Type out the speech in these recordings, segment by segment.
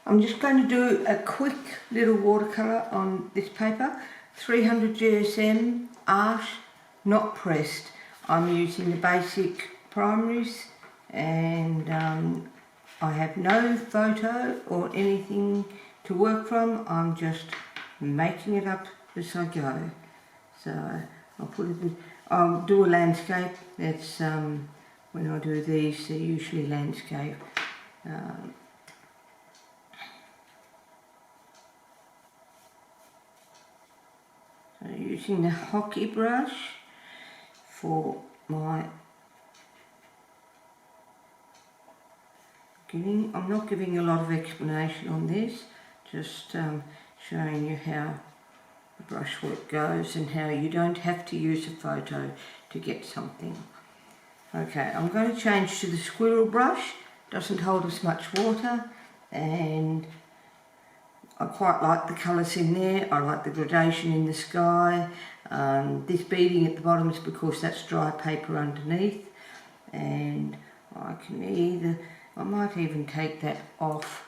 I'm just going to do a quick little watercolour on this paper, 300 GSM, art, not pressed. I'm using the basic primaries and I have no photo or anything to work from. I'm just making it up as I go. So I'll do a landscape. That's when I do these, they're usually landscape. So using the hockey brush for my I'm not giving a lot of explanation on this, just showing you how the brushwork goes and how you don't have to use a photo to get something. Okay, I'm going to change to the squirrel brush. Doesn't hold as much water, and I quite like the colours in there. I like the gradation in the sky. This beading at the bottom is because that's dry paper underneath, and I might even take that off,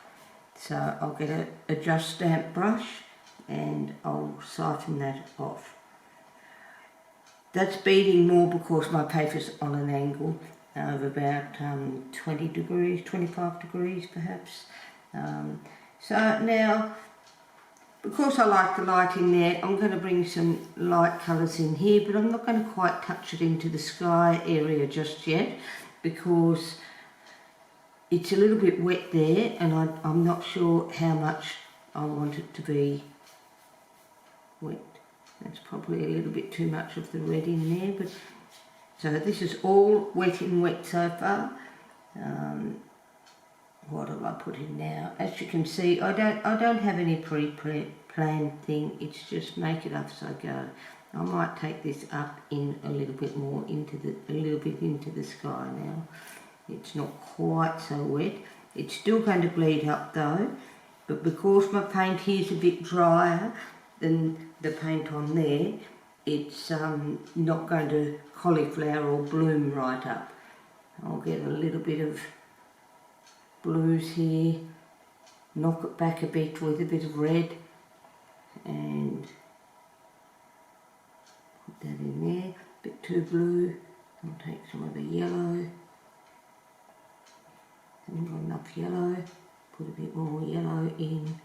so I'll get a just stamp brush and I'll siphon that off. That's beading more because my paper's on an angle of about 20 degrees, 25 degrees perhaps. So now, because I like the light in there, I'm going to bring some light colours in here, but I'm not going to quite touch it into the sky area just yet because it's a little bit wet there, and I'm not sure how much I want it to be wet. That's probably a little bit too much of the red in there, but so this is all wet in wet so far. What will I put in now? As you can see, I don't have any pre-planned thing. It's just make it up as I go. I might take this up in a little bit more into the sky now. It's not quite so wet. It's still going to bleed up though, but because my paint here is a bit drier than the paint on there, it's not going to cauliflower or bloom right up. I'll get a little bit of blues here, knock it back a bit with a bit of red, and put that in there. A bit too blue. I'll take some of the yellow. Haven't got enough yellow, put a bit more yellow in.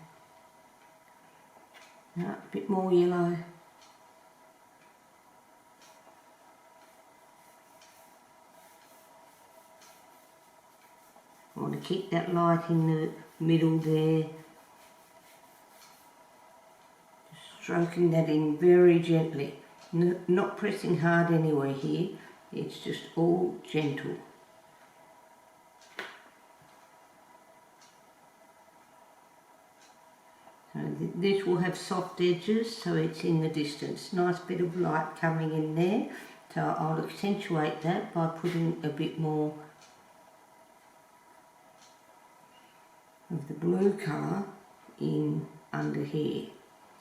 A bit more yellow. I want to keep that light in the middle there. Just stroking that in very gently. Not pressing hard anywhere here, it's just all gentle. This will have soft edges, so it's in the distance. Nice bit of light coming in there, so I'll accentuate that by putting a bit more of the blue colour in under here.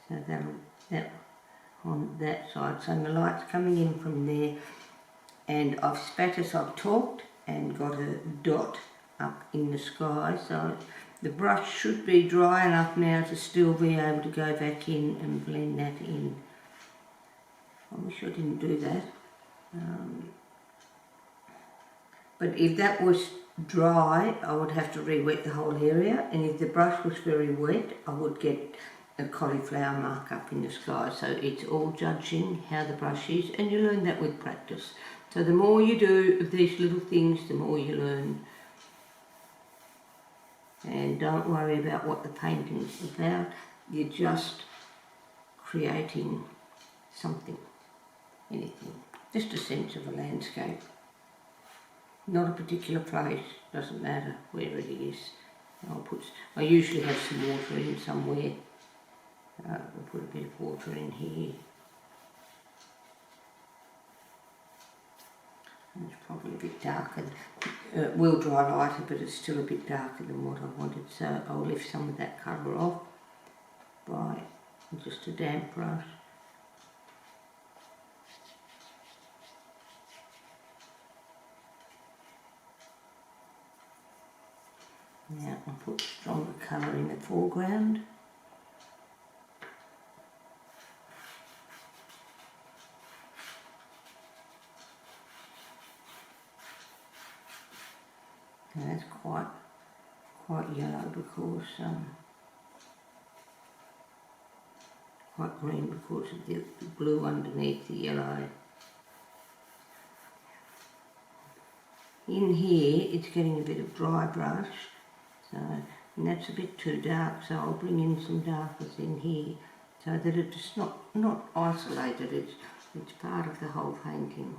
So that on that side. So the light's coming in from there, and I've spat as I've talked and got a dot up in the sky. So the brush should be dry enough now to still be able to go back in and blend that in. I wish I didn't do that. But if that was dry, I would have to re-wet the whole area, and if the brush was very wet, I would get a cauliflower mark up in the sky. So it's all judging how the brush is, and you learn that with practice. So the more you do of these little things, the more you learn. And don't worry about what the painting is about, you're just creating something, anything, just a sense of a landscape. Not a particular place, doesn't matter where it is. I usually have some water in somewhere. I'll put a bit of water in here. It's probably a bit darker. It will dry lighter, but it's still a bit darker than what I wanted, so I'll lift some of that colour off by just a damp brush. Now I'll put stronger colour in the foreground. And that's quite yellow because quite green because of the blue underneath the yellow. In here it's getting a bit of dry brush, so and that's a bit too dark, so I'll bring in some darkness in here so that it's just not isolated, it's part of the whole painting.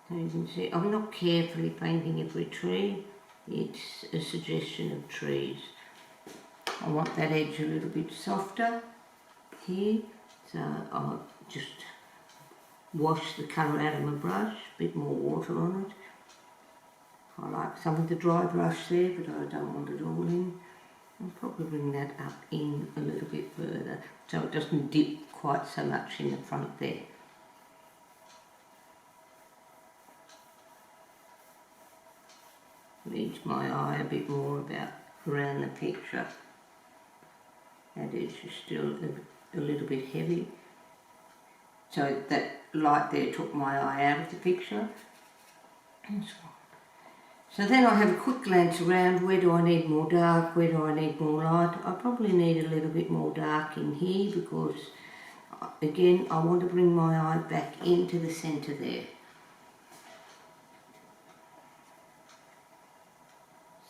So you can see I'm not carefully painting every tree, it's a suggestion of trees. I want that edge a little bit softer here, so I'll just wash the colour out of my brush, a bit more water on it. I like some of the dry brush there, but I don't want it all in. I'll probably bring that up in a little bit further so it doesn't dip quite so much in the front there. Reach my eye a bit more about around the picture. That edge is still a little bit heavy. So that light there took my eye out of the picture. So then I have a quick glance around, where do I need more dark, where do I need more light. I probably need a little bit more dark in here because, again, I want to bring my eye back into the centre there.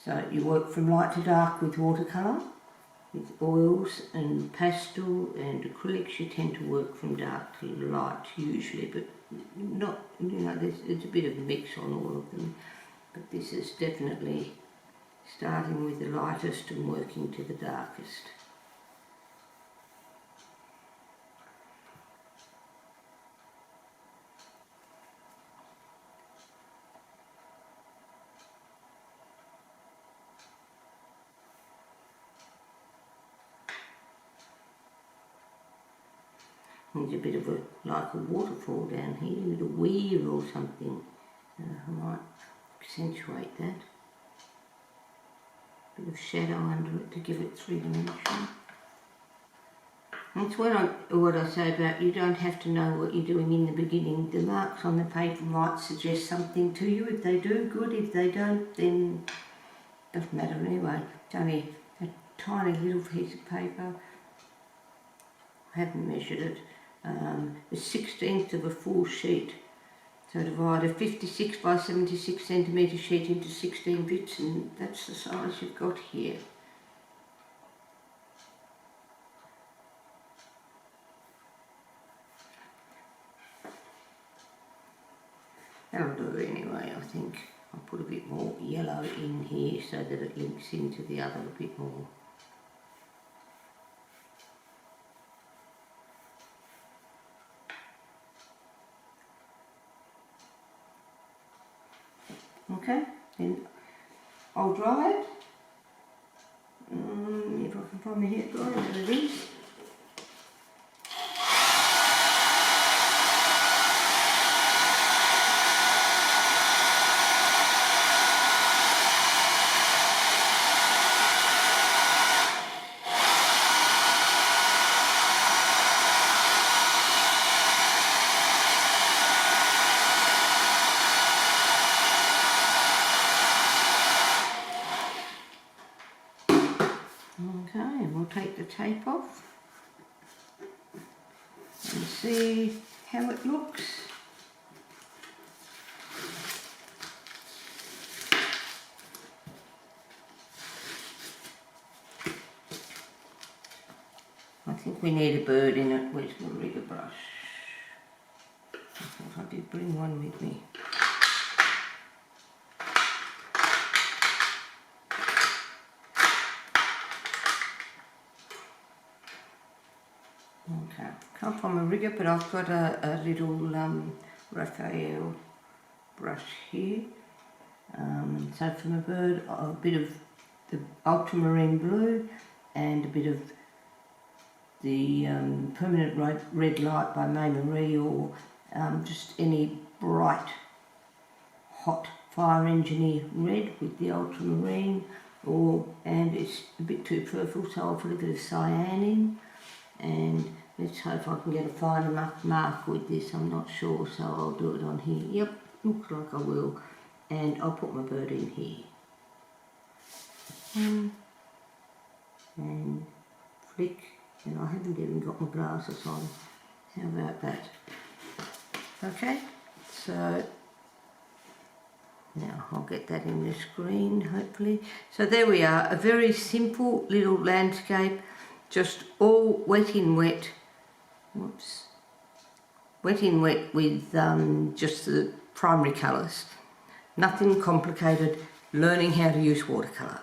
So you work from light to dark with watercolour, with oils and pastel and acrylics. You tend to work from dark to light usually, but not, you know, there's a bit of a mix on all of them. But this is definitely starting with the lightest and working to the darkest. There's a bit of like a waterfall down here, a little weir or something. I might accentuate that. Bit of shadow under it to give it 3 dimension. That's what I say about you don't have to know what you're doing in the beginning. The marks on the paper might suggest something to you. If they do, good. If they don't, then it doesn't matter anyway. It's only a tiny little piece of paper. I haven't measured it. The 16th of a full sheet. So divide a 56 by 76 centimetre sheet into 16 bits, and that's the size you've got here. That'll do anyway, I think. I'll put a bit more yellow in here so that it links into the other a bit more. Okay, then I'll dry it. If I can find my hair dryer, there it is. Okay, and we'll take the tape off and see how it looks. I think we need a bird in it. Where's my rigger brush? I thought I did bring one with me. Okay, can't find my rigger, but I've got a little Raphael brush here. So for my bird, a bit of the ultramarine blue and a bit of the permanent red light by May Marie, or just any bright, hot Fire Engineer Red with the ultramarine, and it's a bit too purple, so I'll put a bit of cyan in, and let's hope I can get a fine enough mark with this. I'm not sure, so I'll do it on here. Yep, looks like I will, and I'll put my bird in here. And flick, and I haven't even got my glasses on. How about that? Okay, so now I'll get that in the screen, hopefully. So there we are, a very simple little landscape, just all wet in wet. Whoops. Wet in wet with just the primary colours. Nothing complicated, learning how to use watercolour.